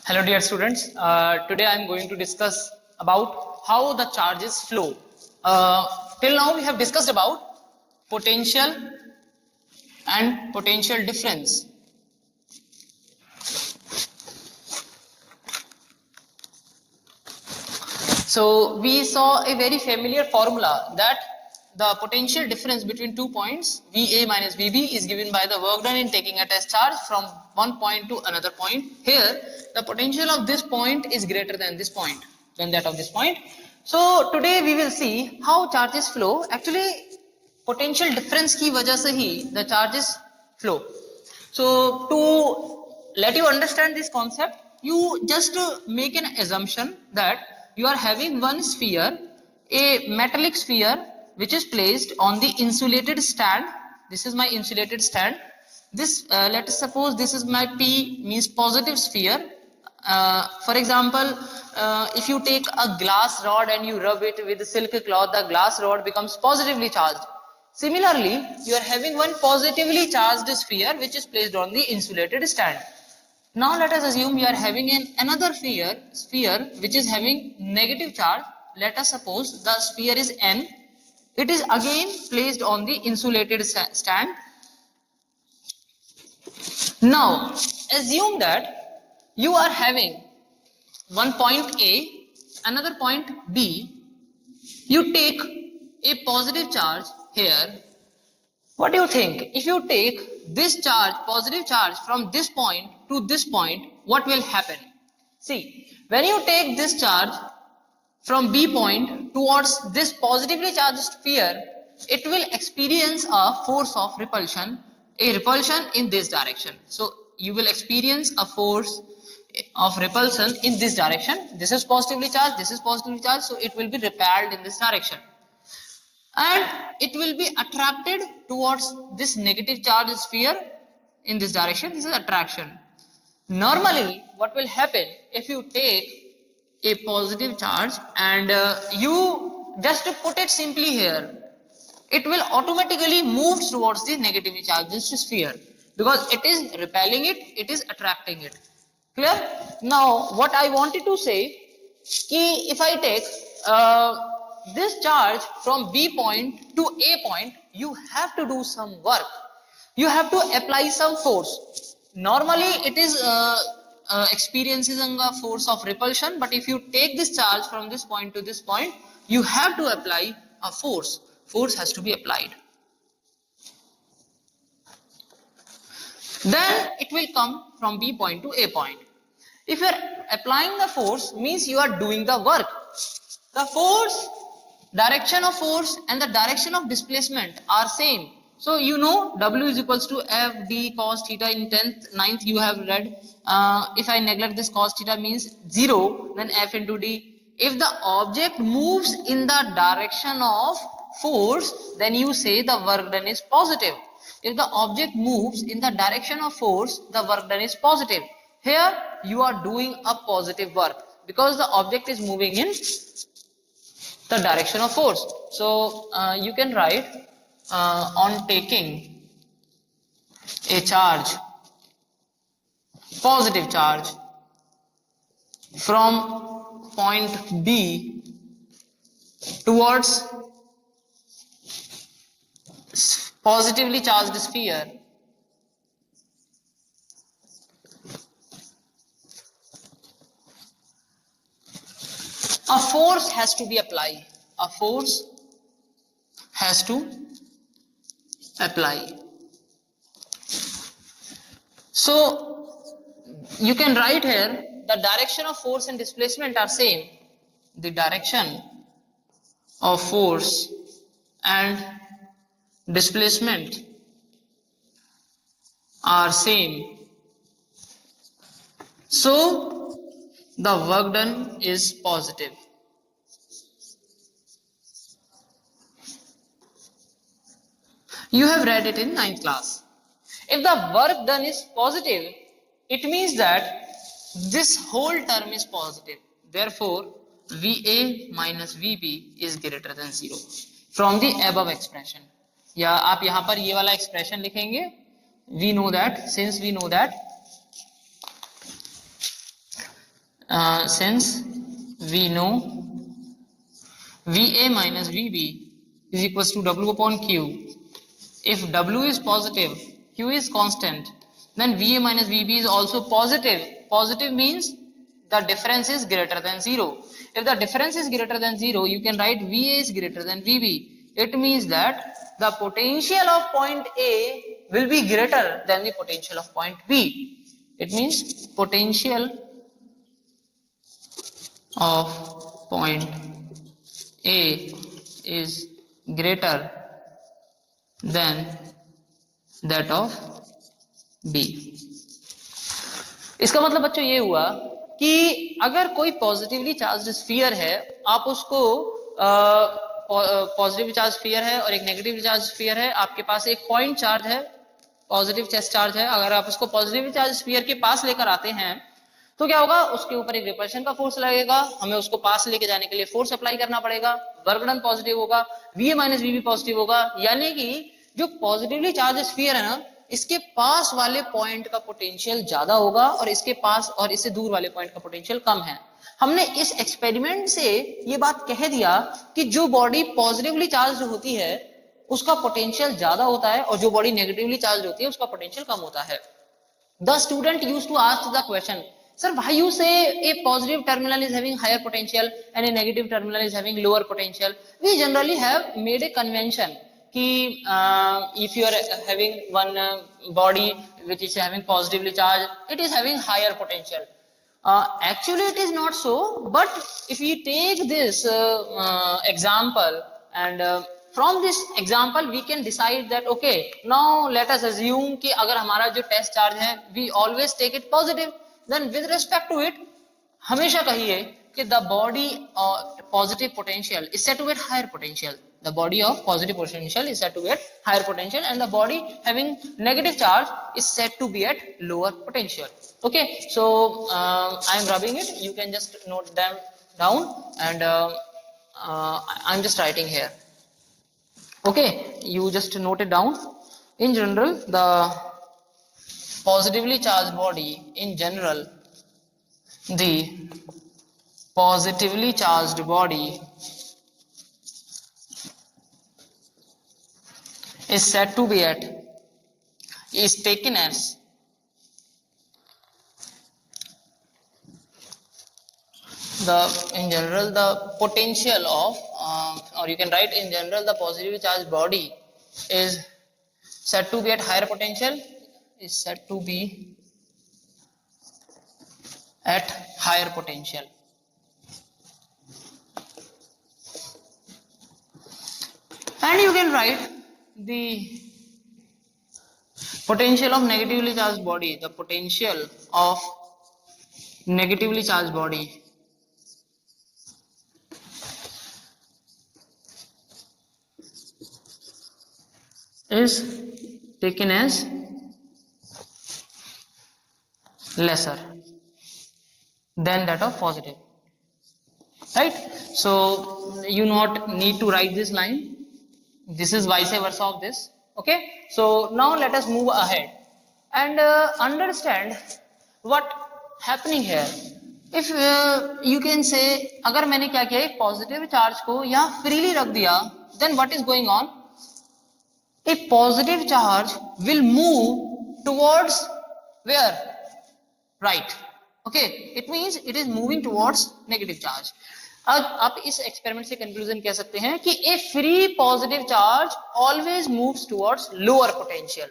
Hello dear students, today I am going to discuss about how the charges flow. Till now we have discussed about potential and potential difference. So we saw a very familiar formula that the potential difference between 2 points VA minus VB is given by the work done in taking a test charge from one point to another point. Here the potential of this point is greater than this point, than that of this point. So today we will see how charges flow. Actually potential difference की वजह से ही the charges flow. So to let you understand this concept, you just make an assumption that you are having one sphere, a metallic sphere which is placed on the insulated stand. This is my insulated stand. This let us suppose this is my P, means positive sphere. For example, if you take a glass rod and you rub it with a silk cloth, the glass rod becomes positively charged. Similarly, you are having one positively charged sphere which is placed on the insulated stand. Now let us assume you are having another sphere which is having negative charge. Let us suppose the sphere is N. It is again placed on the insulated stand. Now assume that you are having one point A, another point B. You take a positive charge here. What do you think? If you take this charge, positive charge, from this point to this point, what will happen? See, when you take this charge from B point towards this positively charged sphere, it will experience a force of repulsion, in this direction. So you will experience a force of repulsion in this direction. This is positively charged, this is positively charged, so it will be repelled in this direction. And it will be attracted towards this negative charge sphere in this direction. This is attraction. Normally what will happen if you take a positive charge and you just put it simply here, it will automatically move towards the negatively charged sphere because it is repelling it, it is attracting it. Clear? Now what I wanted to say, if I take this charge from B point to A point, you have to do some work. You have to apply some force. Normally it is experiencing a force of repulsion, but if you take this charge from this point to this point, you have to apply a force. Force has to be applied. Then it will come from B point to A point. If you are applying the force, means you are doing the work. The force, direction of force and the direction of displacement are same. So you know W is equals to F D cos theta. In 10th, 9th you have read, if I neglect this cos theta means 0, then F into D. If the object moves in the direction of force, then you say the work done is positive. If the object moves in the direction of force, the work done is positive. Here you are doing a positive work because the object is moving in the direction of force. So you can write on taking a charge, positive charge, from point B towards positively charged sphere, a force has to be applied. A force has to apply. So you can write here the direction of force and displacement are same. The direction of force and displacement are same. So the work done is positive. You have read it in 9th class. If the work done is positive, it means that this whole term is positive. Therefore, VA minus VB is greater than 0 from the above expression. या आप यहाँ पर ये वाला expression लिखेंगे. We know that, since we know that since we know VA minus VB is equals to W upon Q. If W is positive, Q is constant, then VA minus VB is also positive. Positive means the difference is greater than 0. If the difference is greater than 0, you can write VA is greater than VB. It means that the potential of point A will be greater than the potential of point B. It means potential of point A is greater than that of B. इसका मतलब बच्चों ये हुआ कि अगर कोई positively charged sphere है, आप उसको पॉजिटिव चार्ज स्फीयर है और एक नेगेटिव चार्ज स्फीयर है, आपके पास एक पॉइंट चार्ज है, पॉजिटिव चार्ज है, अगर आप उसको पॉजिटिव चार्ज स्फीयर के पास लेकर आते हैं तो क्या होगा, उसके ऊपर एक रिपल्शन का फोर्स लगेगा, हमें उसको पास लेके जाने के लिए फोर्स अप्लाई करना पड़ेगा, वर्क डन पॉजिटिव होगा, VA माइनस VB पॉजिटिव होगा, यानी कि जो पॉजिटिवली चार्ज स्फीयर है ना, इसके पास वाले पॉइंट का पोटेंशियल ज्यादा होगा और इसके पास और इससे दूर वाले पॉइंट का पोटेंशियल कम है। हमने इस एक्सपेरिमेंट से ये बात कह दिया कि जो बॉडी पॉजिटिवली चार्ज होती है उसका पोटेंशियल ज्यादा होता है और जो बॉडी नेगेटिवली चार्ज होती है उसका पोटेंशियल कम होता है। The student used to ask the question, sir, why you say a positive terminal is having higher potential and a negative terminal is having lower potential? We generally have made a convention कि if you are having one body which is having positively charged, it is having higher potential. Actually it is not so, but if we take this example and from this example we can decide that okay, now let us assume कि अगर हमारा जो test charge है we always take it positive, then with respect to it हमेशा कहिए कि the body positive potential is said to get higher potential. The body of positive potential is said to get higher potential and the body having negative charge is said to be at lower potential. Okay, so I am rubbing it, you can just note them down and I am just writing here. Okay, you just note it down. In general, the positively charged body, in general, the positively charged body is said to be at, is taken as in general the potential of or you can write in general the positively charged body is said to be at higher potential, is said to be at higher potential. And you can write the potential of negatively charged body, the potential of negatively charged body is taken as lesser than that of positive, right? So you not need to write this line, this is vice versa of this. Okay, so now let us move ahead and understand what happening here. If you can say अगर मैंने क्या किया, एक positive charge को यहाँ freely रख दिया, then what is going on? A positive charge will move towards where? Right. Okay, it means it is moving towards negative charge. अब आप इस एक्सपेरिमेंट से कंक्लूजन कह सकते हैं कि a free positive charge always moves towards lower potential.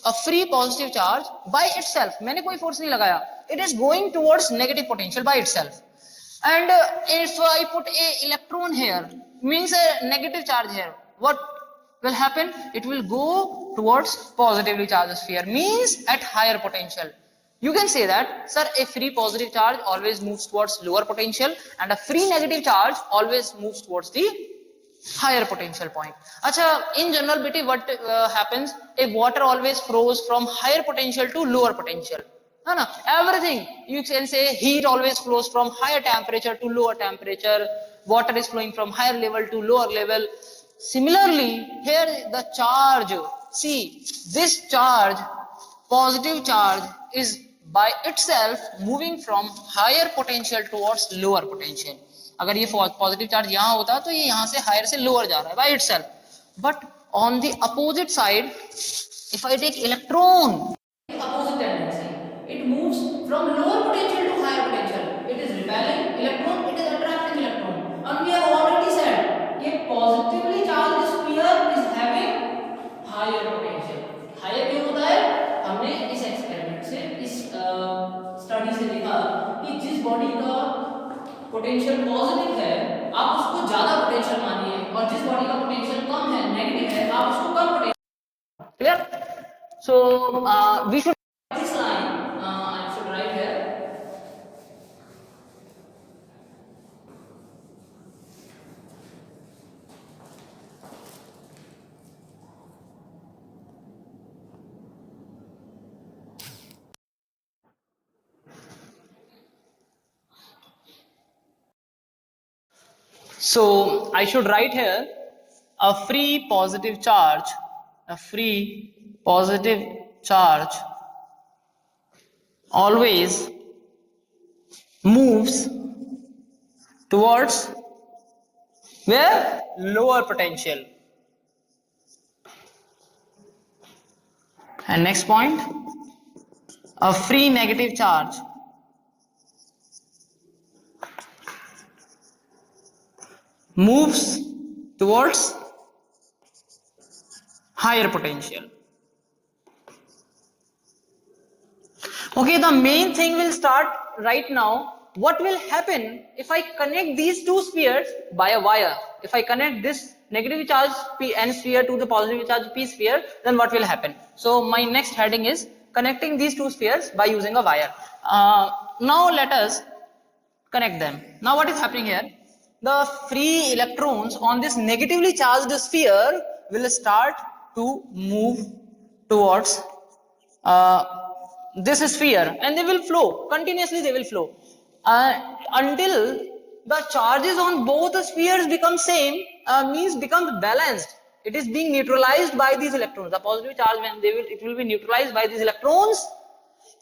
A free positive charge by itself, मैंने कोई फोर्स नहीं लगाया, it is going towards negative potential by itself. And if I put a electron here, means a negative charge here, what will happen? It will go towards positively charged sphere, means at higher potential. You can say that, sir, a free positive charge always moves towards lower potential and a free negative charge always moves towards the higher potential point. Acha, in general, beti, what happens? A water always flows from higher potential to lower potential. No, everything, you can say heat always flows from higher temperature to lower temperature. Water is flowing from higher level to lower level. Similarly, here the charge, see, this charge, positive charge is by itself moving from higher potential towards lower potential. अगर ये positive charge यहाँ होता तो ये यहाँ से higher से lower जा रहा है by itself. But on the opposite side, if I take electron, opposite tendency, it moves from lower potential to higher potential. It is repelling electron, it is attracting electron. And we have already said a positively charged sphere is having higher potential. higher क्यों होता है? हमने इस experiment से, इस study से देखा कि जिस बॉडी का पोटेंशियल पॉजिटिव है आप उसको ज्यादा पोटेंशियल मानिए, और जिस बॉडी का पोटेंशियल कम है, नेगेटिव है, आप उसको कम potential. clear? So we should This line I should write here. So I should write here a free positive charge, a free positive charge always moves towards where? Lower potential. And next point, a free negative charge moves towards higher potential. Okay, the main thing will start right now. What will happen if I connect these two spheres by a wire? If I connect this negatively charged N sphere to the positively charged P sphere, then what will happen? So my next heading is connecting these two spheres by using a wire. Now let us connect them. Now what is happening here? The free electrons on this negatively charged sphere will start to move towards this sphere, and they will flow continuously. They will flow until the charges on both spheres become same, means becomes balanced. It is being neutralized by these electrons. The positive charge, when it will be neutralized by these electrons,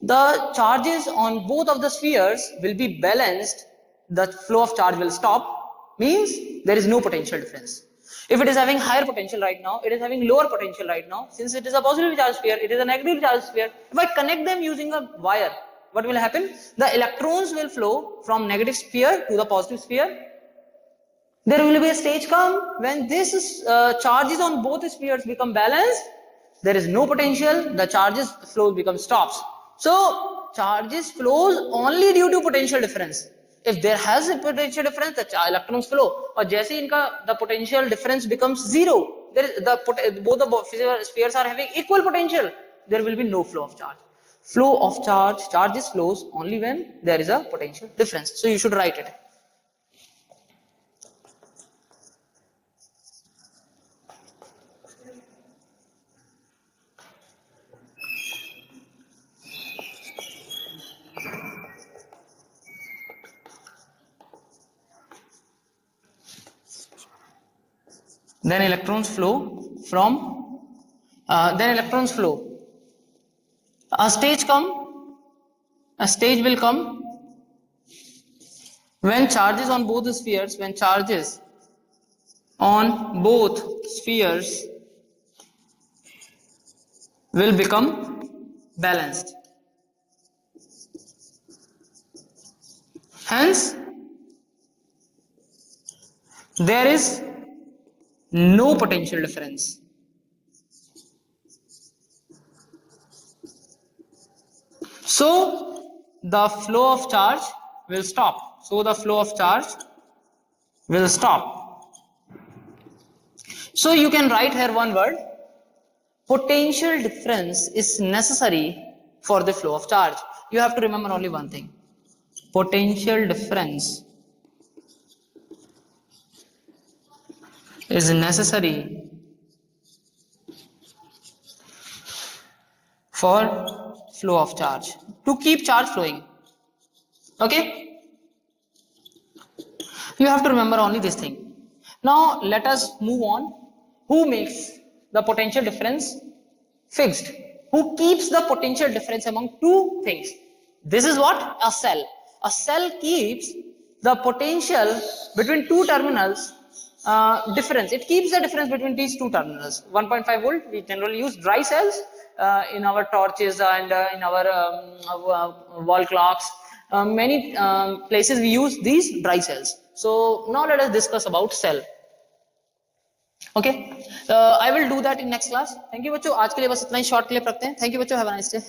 the charges on both of the spheres will be balanced. The flow of charge will stop, means there is no potential difference. If it is having higher potential right now, it is having lower potential right now. Since it is a positively charged sphere, it is a negatively charged sphere. If I connect them using a wire, what will happen? The electrons will flow from negative sphere to the positive sphere. There will be a stage come when this charges on both spheres become balanced. There is no potential. The charges flow becomes stops. So charges flows only due to potential difference. If there has a potential difference, the electrons flow. और जैसे इनका the potential difference becomes zero, there is both the spheres are having equal potential. There will be no flow of charge. Flow of charges flows only when there is a potential difference. So you should write it. Then electrons flow from a stage will come when charges on both spheres will become balanced. Hence there is no potential difference. So the flow of charge will stop. So you can write here one word: potential difference is necessary for the flow of charge. You have to remember only one thing: potential difference is necessary for flow of charge, to keep charge flowing. Okay, you have to remember only this thing. Now let us move on. Who makes the potential difference fixed? Who keeps the potential difference among two things? This is what? A cell. A cell keeps the potential between two terminals difference. It keeps the difference between these two terminals. 1.5 volt, we generally use dry cells in our torches and in our wall clocks. Many places we use these dry cells. So now let us discuss about cell. Okay, I will do that in next class. Thank you बच्चों, आज के लिए बस इतना ही short clip रखते हैं. Thank you बच्चों, have a nice day.